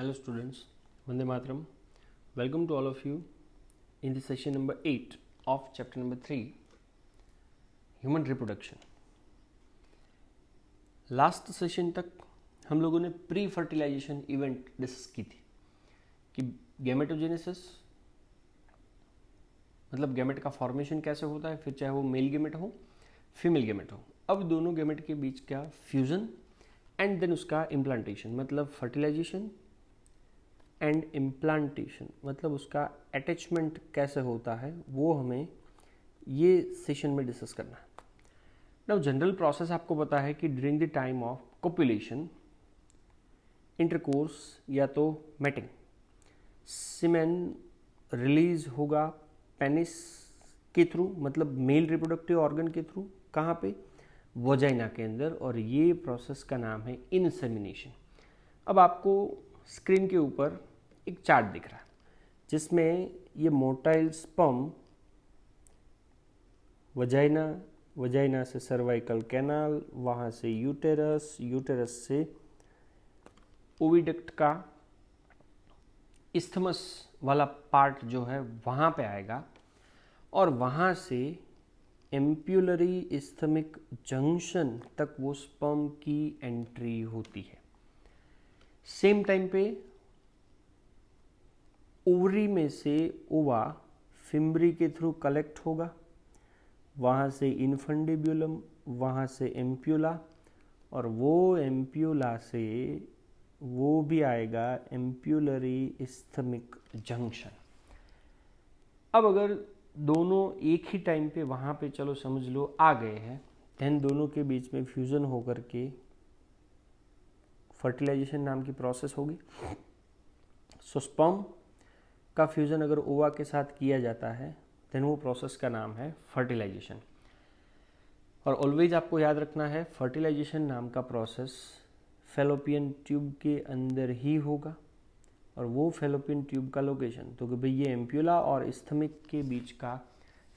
Hello students, Vande Mataram. Welcome to all of you in the session number 8 of chapter number 3, Human Reproduction. Last session तक हम लोगों ने pre fertilization event discuss की थी कि gametogenesis मतलब gamete का फॉर्मेशन कैसे होता है, फिर चाहे वो मेल गैमेट हो फीमेल गैमेट हो। अब दोनों गैमेट के बीच का फ्यूजन एंड देन उसका इम्प्लांटेशन मतलब फर्टिलाइजेशन एंड इम्प्लांटेशन मतलब उसका अटैचमेंट कैसे होता है वो हमें ये सेशन में डिस्कस करना है। नाउ जनरल प्रोसेस आपको पता है कि during the time of copulation intercourse या तो मैटिंग सीमेन रिलीज होगा पेनिस के थ्रू मतलब मेल रिप्रोडक्टिव ऑर्गन के थ्रू, कहाँ पे? वजाइना के अंदर, और ये प्रोसेस का नाम है इंसेमिनेशन। अब आपको स्क्रीन के ऊपर एक चार्ट दिख रहा है जिसमें ये मोटाइल स्पर्म वजाइना से सर्वाइकल कैनाल, वहाँ से यूटेरस, यूटेरस से ओविडक्ट का इस्थमस वाला पार्ट जो है वहाँ पे आएगा और वहाँ से एम्प्यूलरी इस्थमिक जंक्शन तक वो स्पर्म की एंट्री होती है। सेम टाइम पे ओवरी में से ओवा फिम्बरी के थ्रू कलेक्ट होगा, वहाँ से इनफंडिब्यूलम, वहाँ से एम्प्यूला, और वो एम्प्यूला से वो भी आएगा एम्प्यूलरी इस्थमिक जंक्शन। अब अगर दोनों एक ही टाइम पे वहाँ पे चलो समझ लो आ गए हैं, देन दोनों के बीच में फ्यूज़न होकर के फर्टिलाइजेशन नाम की प्रोसेस होगी। सो स्पर्म का फ्यूज़न अगर ओवा के साथ किया जाता है देन वो प्रोसेस का नाम है फर्टिलाइजेशन। और ऑलवेज आपको याद रखना है फर्टिलाइजेशन नाम का प्रोसेस फैलोपियन ट्यूब के अंदर ही होगा, और वो फैलोपियन ट्यूब का लोकेशन तो कि भाई ये एम्प्यूला और इस्थमिक के बीच का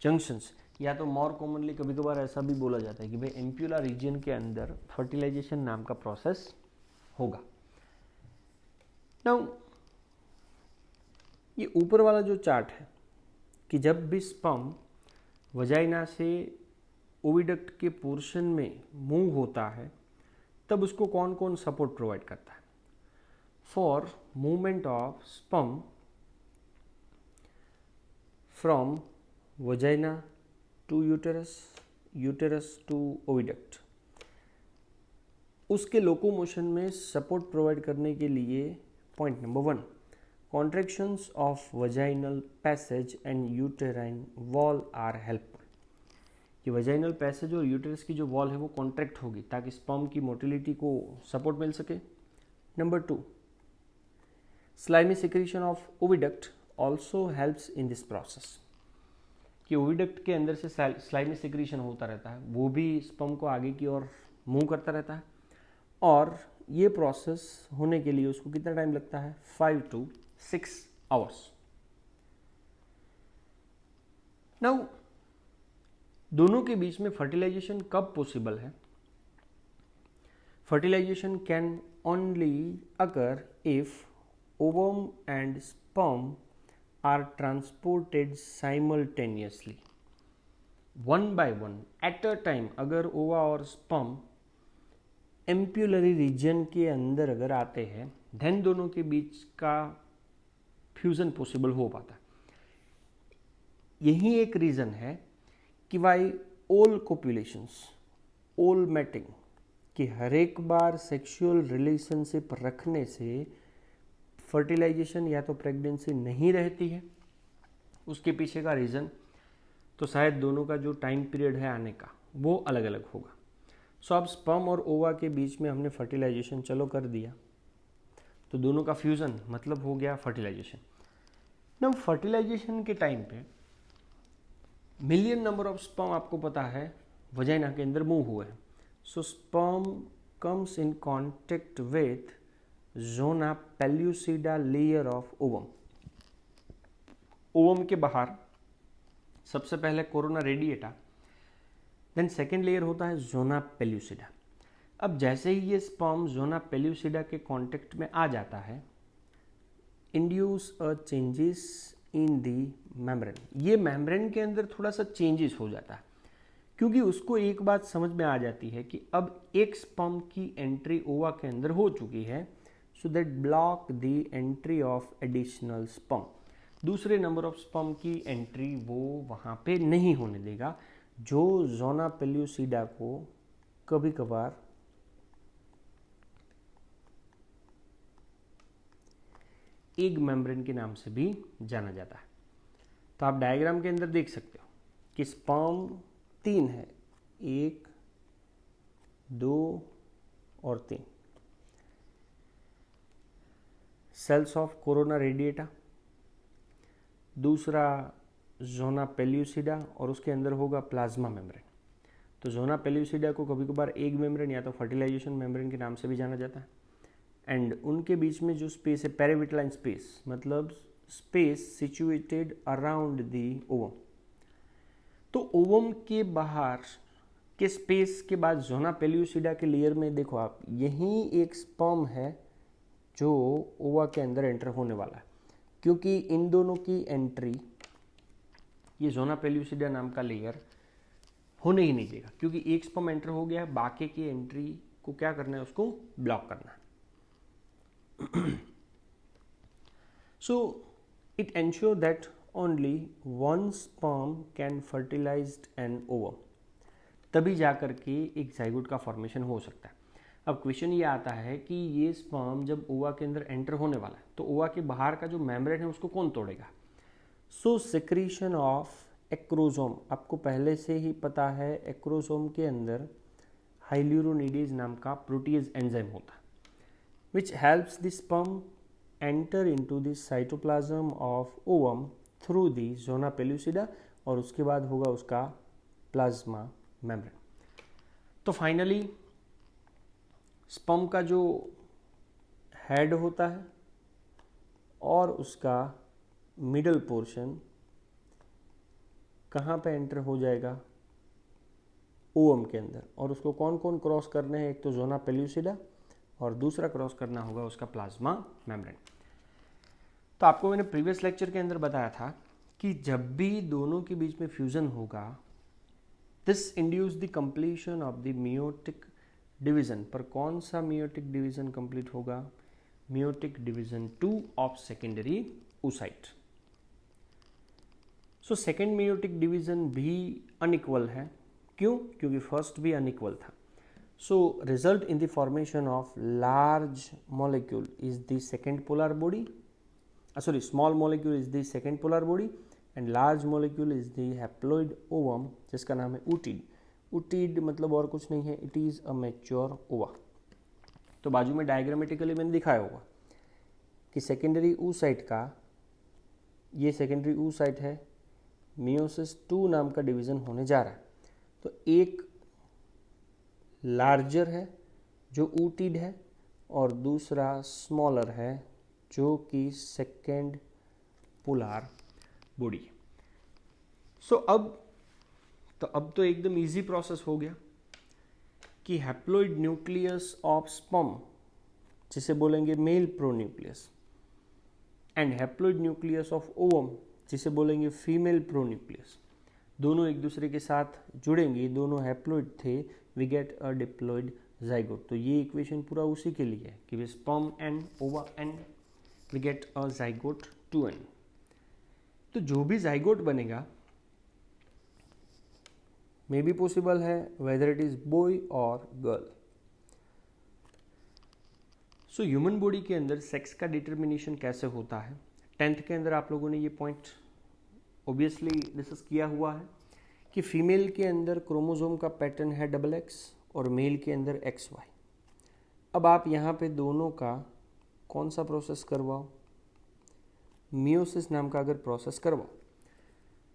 जंक्शंस, या तो मोर कॉमनली कभी कभार ऐसा भी बोला जाता है कि भाई एम्प्यूला रीजन के अंदर फर्टिलाइजेशन नाम का प्रोसेस होगा। नाउ ये ऊपर वाला जो चार्ट है कि जब भी स्पर्म वजाइना से ओविडक्ट के पोर्शन में मूव होता है तब उसको कौन कौन सपोर्ट प्रोवाइड करता है। For movement of sperm from vagina to uterus, uterus to oviduct, उसके लोकोमोशन में सपोर्ट प्रोवाइड करने के लिए point number 1 contractions of vaginal passage and uterine wall are helpful. ये वजाइनल पैसेज और यूटेरस की जो वॉल है वो कॉन्ट्रैक्ट होगी ताकि स्पर्म की मोटिलिटी को सपोर्ट मिल सके। Number 2 slimy secretion of oviduct also helps in this process, कि ओविडक्ट के अंदर से स्लाइमी सिक्रीशन होता रहता है, वो भी स्पर्म को आगे की ओर मूव करता रहता है, और ये प्रोसेस होने के लिए उसको कितना टाइम लगता है? 5 to 6 hours। नाउ दोनों के बीच में फर्टिलाइजेशन कब पॉसिबल है? Fertilization can only occur if ovum and sperm are transported simultaneously, one by one at a time. अगर ओवा और स्पर्म एम्प्यूलरी रीजन के अंदर अगर आते हैं देन दोनों के बीच का फ्यूजन पॉसिबल हो पाता है। यही एक रीजन है कि वाई ऑल कोपुलेशंस, ऑल मैटिंग, कि हर एक बार सेक्सुअल रिलेशनशिप रखने से फर्टिलाइजेशन या तो प्रेगनेंसी नहीं रहती है। उसके पीछे का रीज़न तो शायद दोनों का जो टाइम पीरियड है आने का वो अलग अलग होगा। सो अब स्पर्म और ओवा के बीच में हमने फर्टिलाइजेशन चलो कर दिया तो दोनों का फ्यूज़न मतलब हो गया फर्टिलाइजेशन। ना फर्टिलाइजेशन के टाइम पे मिलियन नंबर ऑफ स्पर्म आपको पता है वजाइना के अंदर मूव हुए हैं। So sperm comes in contact with zona pellucida layer of ovum. Ovum के बाहर सबसे पहले corona radiata, then second layer होता है जोना पेल्यूसिडा। अब जैसे ही ये स्पर्म जोना पेल्यूसिडा के कांटेक्ट में आ जाता है induce a changes in the membrane. ये मेम्ब्रेन के अंदर थोड़ा सा चेंजेस हो जाता है, क्योंकि उसको एक बात समझ में आ जाती है कि अब एक स्पर्म की एंट्री ओवा के अंदर हो चुकी है, so that block the entry of additional sperm. दूसरे नंबर ऑफ स्पर्म की एंट्री वो वहाँ पे नहीं होने देगा, जो जोना पेल्यूसिडा को कभी कभार एग मेम्ब्रेन के नाम से भी जाना जाता है। तो आप डायग्राम के अंदर देख सकते हो कि स्पर्म 3 है, 1, 2 और 3। सेल्स ऑफ कोरोना रेडिएटा, दूसरा जोना पेल्यूसिडा, और उसके अंदर होगा प्लाज्मा मेम्ब्रेन। तो जोना पेल्यूसिडा को कभी कभार एग मेम्ब्रेन या तो फर्टिलाइजेशन मेम्ब्रेन के नाम से भी जाना जाता है। एंड उनके बीच में जो स्पेस है पेरिविटलाइन स्पेस, मतलब space situated around the ovum. तो ओवम के बाहर के स्पेस के बाद जोना पेल्यूसिडा के लेयर में देखो आप, यहीं एक स्पर्म है जो ओवा के अंदर एंटर होने वाला है, क्योंकि इन दोनों की एंट्री ये जोना पेल्यूसिडा नाम का लेयर होने ही नहीं देगा, क्योंकि एक स्पर्म एंटर हो गया, बाकी की एंट्री को क्या करना है, उसको ब्लॉक करना है। So it ensures that only one sperm can fertilize an ovum, तभी जाकर के एक जाइगोट का फॉर्मेशन हो सकता है। अब क्वेश्चन ये आता है कि ये स्पर्म जब ओवा के अंदर एंटर होने वाला है, तो ओवा के बाहर का जो मेम्ब्रेन है उसको कौन तोड़ेगा? सो सिक्रीशन ऑफ एक्रोसोम, आपको पहले से ही पता है एक्रोसोम के अंदर हाइल्यूरोनिडेज नाम का प्रोटीज एंजाइम होता है, which helps the sperm enter into the cytoplasm of ovum through the zona pellucida, और उसके बाद होगा उसका प्लाज्मा मेम्ब्रेन। तो फाइनली स्पर्म का जो हेड होता है और उसका मिडल पोर्शन कहाँ पे एंटर हो जाएगा? ओवम के अंदर। और उसको कौन कौन क्रॉस करने हैं? एक तो जोना पेल्यूसिडा और दूसरा क्रॉस करना होगा उसका प्लाज्मा मेम्ब्रेन। तो आपको मैंने प्रीवियस लेक्चर के अंदर बताया था कि जब भी दोनों के बीच में फ्यूजन होगा, this induce the completion of the meiotic division. पर कौन सा मियोटिक डिवीजन कंप्लीट होगा? Meiotic division 2 of secondary oocyte। So second meiotic division भी अनइक्वल है। क्यों? क्योंकि फर्स्ट भी अनइक्वल था। So result in the formation of large molecule is the second polar body, small molecule is the second polar body and large molecule is the haploid ovum, जिसका नाम है oocyte। oocyte मतलब और कुछ नहीं है, it is a mature ova। तो बाजू में डायग्रामेटिकली मैंने दिखाया होगा कि सेकेंडरी oocyte का, ये सेकेंडरी oocyte है, मियोसिस 2 नाम का डिवीजन होने जा रहा है। तो एक लार्जर है जो oocyte है और दूसरा स्मॉलर है जो कि सेकेंड पोलर बॉडी है। सो अब तो एकदम इजी प्रोसेस हो गया कि हैप्लॉइड न्यूक्लियस ऑफ स्पर्म, जिसे बोलेंगे male pronucleus, and haploid nucleus of ovum, जिसे बोलेंगे फीमेल प्रोन्यूक्लियस, दोनों एक दूसरे के साथ जुड़ेंगे। दोनों हैप्लॉइड थे, we get a diploid zygote. तो ये इक्वेशन पूरा उसी के लिए है कि वे sperm and ova and we get a zygote 2n। तो जो भी जाइगोट बनेगा मे बी पॉसिबल है वेदर इट इज बॉय और गर्ल। सो ह्यूमन बॉडी के अंदर सेक्स का डिटर्मिनेशन कैसे होता है, 10th के अंदर आप लोगों ने ये पॉइंट ऑब्वियसली डिस्कस किया हुआ है कि फीमेल के अंदर क्रोमोसोम का पैटर्न है XX और मेल के अंदर XY। अब आप यहाँ पे दोनों का कौन सा प्रोसेस करवाओ? मियोसिस नाम का अगर प्रोसेस करवाओ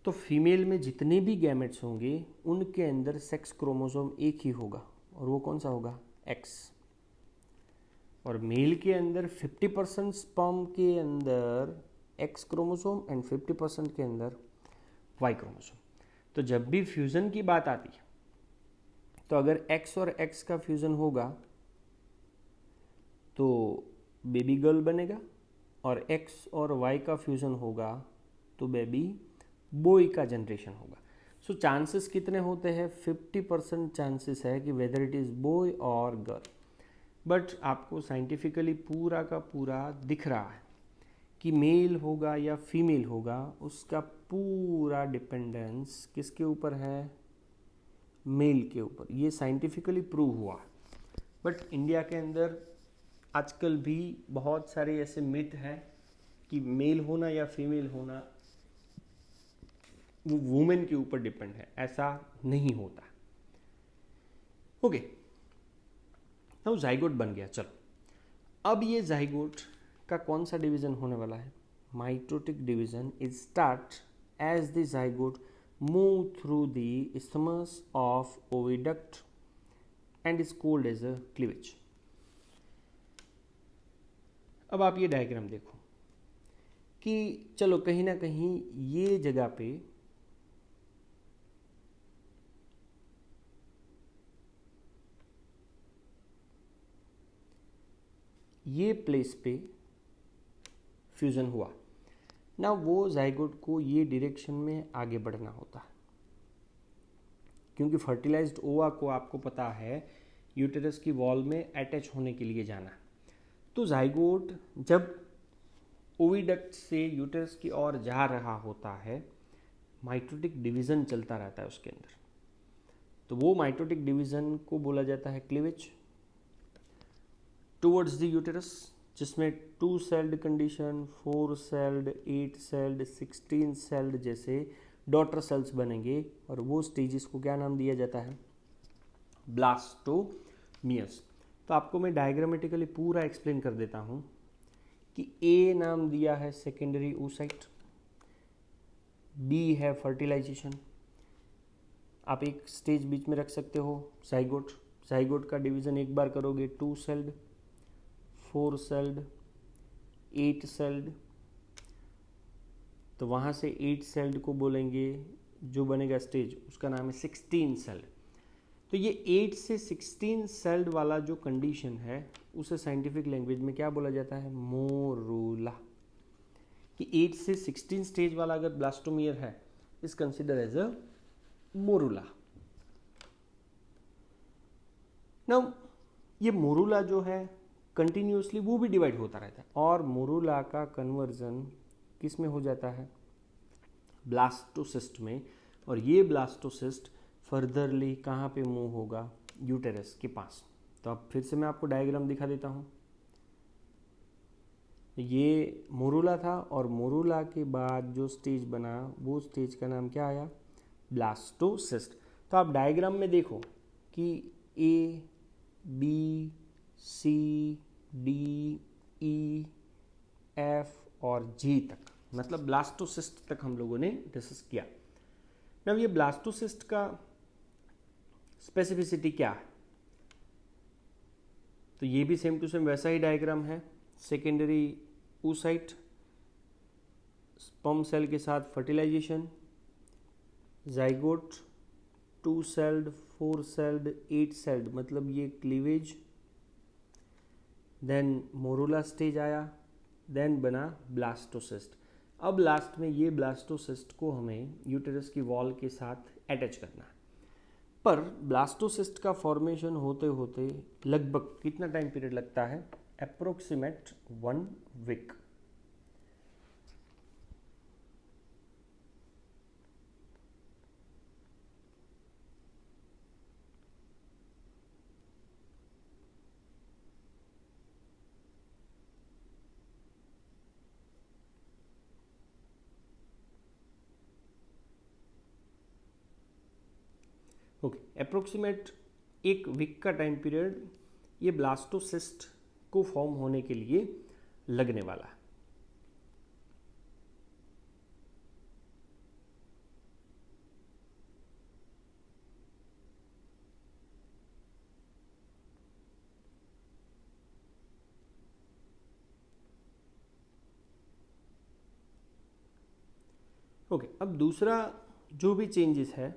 तो फीमेल में जितने भी गैमेट्स होंगे उनके अंदर सेक्स क्रोमोसोम एक ही होगा, और वो कौन सा होगा? X। और मेल के अंदर 50% स्पर्म के अंदर X क्रोमोसोम एंड 50% के अंदर Y क्रोमोसोम। तो जब भी फ्यूज़न की बात आती है तो अगर X और X का फ्यूज़न होगा तो बेबी गर्ल बनेगा, और एक्स और वाई का फ्यूज़न होगा तो बेबी बॉय का जनरेशन होगा। सो चांसेस कितने होते हैं? 50% चांसेस है कि वेदर इट इज़ बॉय और गर्ल। बट आपको साइंटिफिकली पूरा का पूरा दिख रहा है कि मेल होगा या फीमेल होगा, उसका पूरा डिपेंडेंस किसके ऊपर है? मेल के ऊपर। ये साइंटिफिकली प्रूव हुआ। बट इंडिया के अंदर आजकल भी बहुत सारे ऐसे मिथ हैं कि मेल होना या फीमेल होना वो वुमेन के ऊपर डिपेंड है। ऐसा नहीं होता। ओके, नाउ जाइगोट बन गया। चलो अब ये जाइगोट का कौन सा डिवीजन होने वाला है? Mitotic division is start as the zygote move through the isthmus of oviduct and is called as a cleavage. अब आप ये डायग्राम देखो कि चलो कहीं ना कहीं ये जगह पे ये प्लेस पे फ्यूज़न हुआ ना, वो जाइगोट को ये डायरेक्शन में आगे बढ़ना होता है, क्योंकि फर्टिलाइज्ड ओवा को आपको पता है यूटेरस की वॉल में अटैच होने के लिए जाना। तो जाइगोट जब ओविडक्ट से यूटेरस की ओर जा रहा होता है, माइटोटिक डिवीज़न चलता रहता है उसके अंदर। तो वो माइटोटिक डिवीज़न को बोला जाता है क्लीवेज टुवर्ड्स द यूटेरस, जिसमें 2 sailed condition, 4 celled, 8 sailed, 16 sailed जैसे डॉटर सेल्स बनेंगे। और वो स्टेजेस को क्या नाम दिया जाता है? ब्लास्टोमियस। तो आपको मैं डायग्रामेटिकली पूरा एक्सप्लेन कर देता हूँ कि ए नाम दिया है सेकेंडरी oocyte, बी है फर्टिलाइजेशन। आप एक स्टेज बीच में रख सकते हो जाइगोट। जाइगोट का डिवीज़न एक बार करोगे 2 सेल्ड, 4 सेल्ड, 8 सेल्ड, तो वहाँ से 8 सेल्ड को बोलेंगे, जो बनेगा स्टेज उसका नाम है 16 सेल्ड। तो ये 8 से 16 सेल्ड वाला जो कंडीशन है उसे साइंटिफिक लैंग्वेज में क्या बोला जाता है? मोरूला। कि 8 से 16 स्टेज वाला अगर ब्लास्टोमियर है is consider as a morula. Now ये मोरूला जो है कंटिन्यूसली वो भी डिवाइड होता रहता है, और मोरूला का कन्वर्जन किस में हो जाता है? ब्लास्टोसिस्ट में। और ये ब्लास्टोसिस्ट फर्दरली कहाँ पे मूव होगा? यूटेरस के पास। तो अब फिर से मैं आपको डायग्राम दिखा देता हूँ। ये मोरूला था, और मोरूला के बाद जो स्टेज बना वो स्टेज का नाम क्या आया? ब्लास्टोसिस्ट। तो आप डायग्राम में देखो कि ए, बी, सी, डी, ई, एफ और जी तक, मतलब ब्लास्टोसिस्ट तक हम लोगों ने डिस्कस किया। अब ये ब्लास्टोसिस्ट का स्पेसिफिसिटी क्या है? तो ये भी सेम टू सेम वैसा ही डायग्राम है। सेकेंडरी oocyte, स्पर्म सेल के साथ fertilization, zygote 2 celled, 4 celled, 8 celled, मतलब ये क्लीवेज, देन मोरूला स्टेज आया, देन बना ब्लास्टोसिस्ट। अब लास्ट में ये ब्लास्टोसिस्ट को हमें यूटेरस की वॉल के साथ अटैच करना है। पर ब्लास्टोसिस्ट का फॉर्मेशन होते होते लगभग कितना टाइम पीरियड लगता है? Approximate 1 week. Okay, approximate 1 week का टाइम पीरियड ये ब्लास्टोसिस्ट को फॉर्म होने के लिए लगने वाला है। ओके, अब दूसरा जो भी चेंजेस है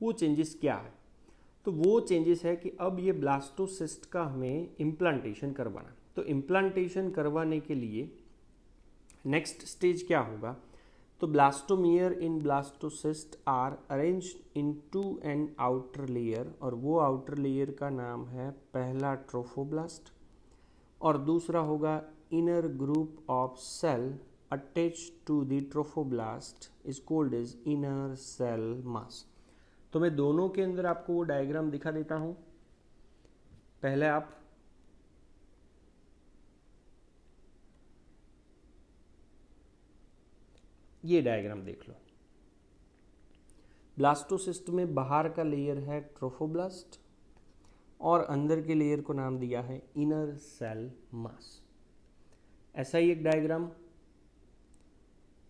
वो चेंजेस क्या है? तो वो चेंजेस है कि अब ये ब्लास्टोसिस्ट का हमें इम्प्लांटेशन करवाना। तो इम्प्लांटेशन करवाने के लिए नेक्स्ट स्टेज क्या होगा, तो blastomere in blastocyst are arranged into an outer layer, और वो आउटर लेयर का नाम है पहला ट्रोफोब्लास्ट, और दूसरा होगा inner group of cell attached to the trophoblast is called as inner cell mass. तो मैं दोनों के अंदर आपको वो डायग्राम दिखा देता हूं। पहले आप ये डायग्राम देख लो। ब्लास्टोसिस्ट में बाहर का लेयर है ट्रोफोब्लास्ट और अंदर के लेयर को नाम दिया है इनर सेल मास। ऐसा ही एक डायग्राम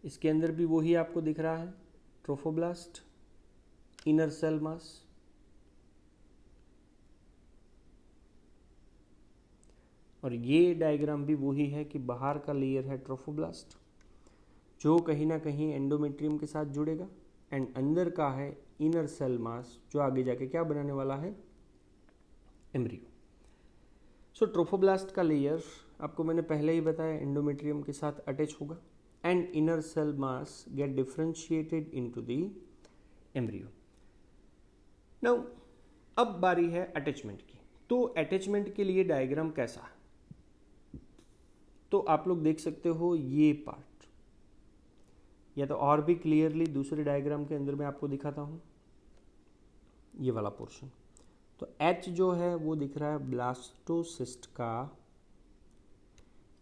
इसके अंदर भी वही आपको दिख रहा है, ट्रोफोब्लास्ट, इनर सेल मास। और ये डायग्राम भी वही है कि बाहर का लेयर है ट्रोफोब्लास्ट जो कहीं ना कहीं एंडोमेट्रियम के साथ जुड़ेगा, एंड अंदर का है इनर सेल मास जो आगे जाके क्या बनाने वाला है, एम्ब्रियो। सो ट्रोफोब्लास्ट का लेयर आपको मैंने पहले ही बताया एंडोमेट्रियम के साथ अटैच होगा, and inner cell mass get differentiated into the embryo. Now अब बारी है अटैचमेंट की। तो अटैचमेंट के लिए डायग्राम कैसा, तो आप लोग देख सकते हो ये पार्ट, या तो और भी क्लियरली दूसरे डायग्राम के अंदर मैं आपको दिखाता हूं, ये वाला पोर्शन। तो H जो है वो दिख रहा है ब्लास्टोसिस्ट का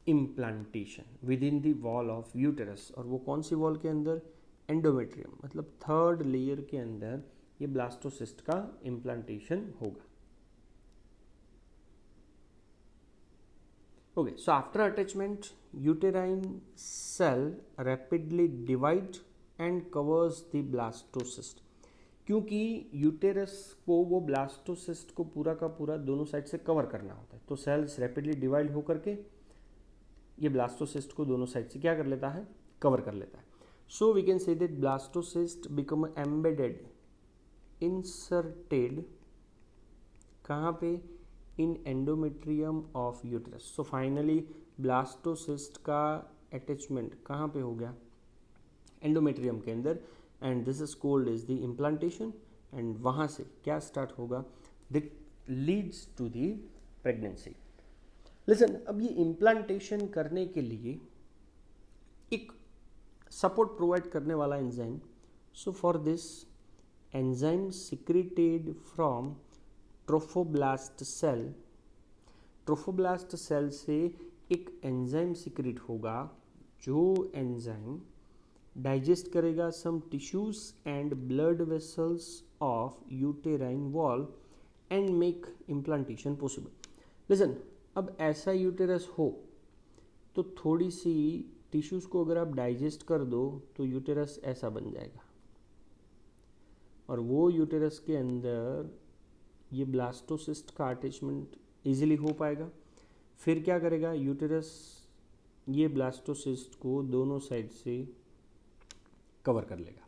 implantation with in the wall of uterus, और वो कौन सी वॉल के अंदर, एंडोमेट्रियम, मतलब थर्ड लेयर के अंदर ये ब्लास्टोसिस्ट का इम्प्लांटेशन होगा। Okay, so after attachment, uterine cell rapidly divide and covers the blastocyst। क्योंकि यूटेरस को वो ब्लास्टोसिस्ट को पूरा का पूरा दोनों साइड से कवर करना होता है, तो सेल्स रैपिडली डिवाइड होकर के ये ब्लास्टोसिस्ट को दोनों साइड से क्या कर लेता है, कवर कर लेता है। So we can say that blastocyst become embedded, inserted, कहाँ पे, in endometrium of uterus. So finally blastocyst का अटैचमेंट कहाँ पे हो गया, एंडोमेट्रियम के अंदर, and this is called is the implantation. And वहाँ से क्या स्टार्ट होगा, that leads to the pregnancy. Listen, अब ये इम्प्लांटेशन करने के लिए एक सपोर्ट प्रोवाइड करने वाला enzyme, so for this enzyme secreted from trophoblast cell, trophoblast cell से एक एंजाइम सिक्रेट होगा जो एंजाइम डाइजेस्ट करेगा some tissues and blood vessels of uterine wall and make implantation possible. Listen, अब ऐसा यूटेरस हो तो थोड़ी सी टिश्यूज को अगर आप डाइजेस्ट कर दो तो यूटेरस ऐसा बन जाएगा, और वो यूटेरस के अंदर ये ब्लास्टोसिस्ट का अटैचमेंट इजीली हो पाएगा। फिर क्या करेगा यूटेरस, ये ब्लास्टोसिस्ट को दोनों साइड से कवर कर लेगा।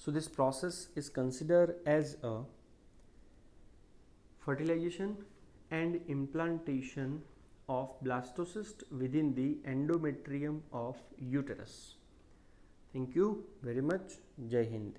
So this process is consider as a fertilization and implantation of blastocyst within the endometrium of uterus. Thank you very much. Jai Hind.